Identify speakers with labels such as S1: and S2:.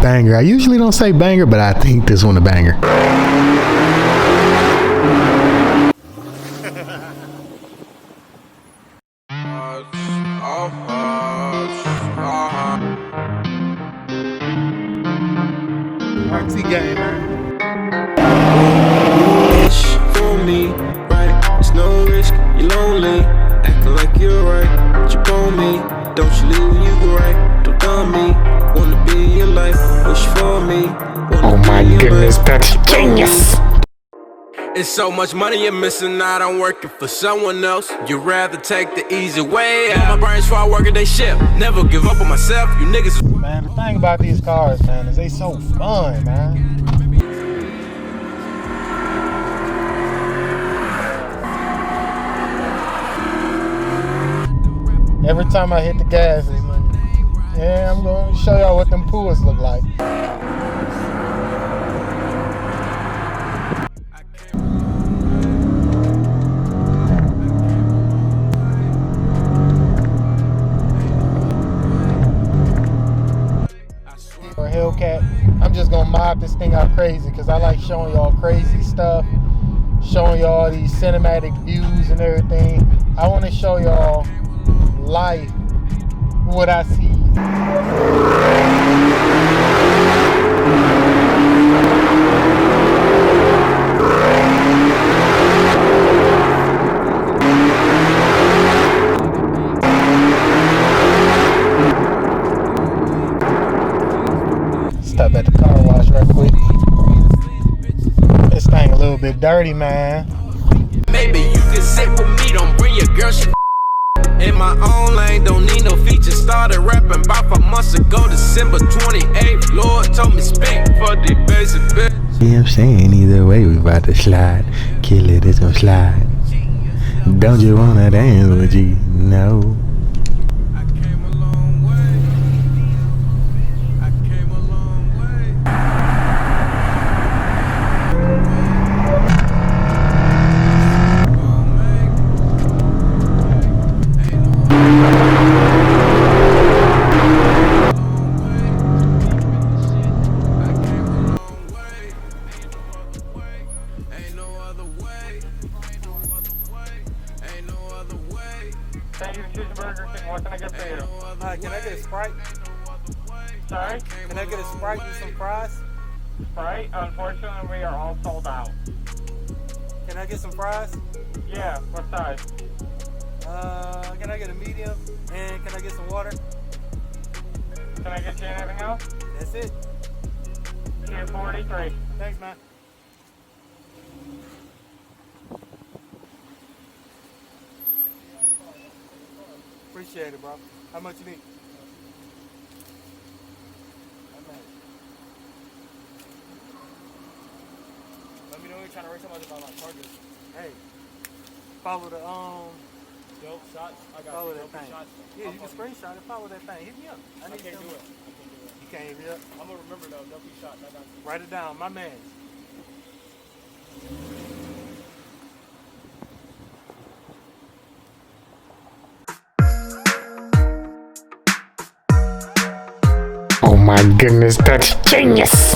S1: banger. I usually don't say banger, but I think this one a banger. RT game, man.
S2: Bitch, for me, right? It's no risk, you're lonely. Acting like you're right, but you on me. Don't you leave when you go right? Don't dumb me. Wanna be in your life, wish for me.
S1: Oh my goodness, that's genius.
S2: It's so much money you're missing out on working for someone else. You'd rather take the easy way out. My brains while working they shift. Never give up on myself, you niggas.
S1: Man, the thing about these cars, man, is they so fun, man. Every time I hit the gas, it's like, yeah, I'm gonna show y'all what them pools look like. For Hellcat, I'm just gonna mob this thing out crazy because I like showing y'all crazy stuff, showing y'all these cinematic views and everything. I want to show y'all life, what I see. Stop at the car wash right quick. This thing a little bit dirty, man.
S2: Maybe you can sit with me, don't bring your girl shit. In my own lane, don't need no features. Started rapping about 5 months ago, December 28th. Lord told me speak for the basic bitch.
S1: Yeah, I'm saying either way we about to slide. Kill it, it's gonna slide. Don't you wanna dance with you? No.
S2: I came a long way. I came a long way.
S3: Thank you, Cheeseburger King. What can I get for you?
S4: Hi, can I get a Sprite?
S3: Sorry?
S4: Can I get a Sprite with some fries?
S3: Sprite? Unfortunately, we are all sold out.
S4: Can I get some fries?
S3: Yeah, what size?
S4: Can I get a medium? And can I get some water?
S3: Can I get you anything else?
S4: That's it.
S3: Tier 43.
S4: Thanks, man. Appreciate it, bro. How much you need?
S5: Let me know when you're trying to raise somebody about my charges.
S4: Hey, follow the
S5: Dope shots. I got
S4: follow
S5: you.
S4: that
S5: Dope
S4: thing.
S5: shots.
S4: Yeah, you can screenshot it. Follow that thing. Hit me up.
S5: I
S4: need
S5: can't
S4: some-
S5: do it. I can't do it.
S4: You can't hit me up.
S5: I'm gonna remember though. Dope shots. I got you.
S4: Write it down, my man.
S1: Oh my goodness, that's genius.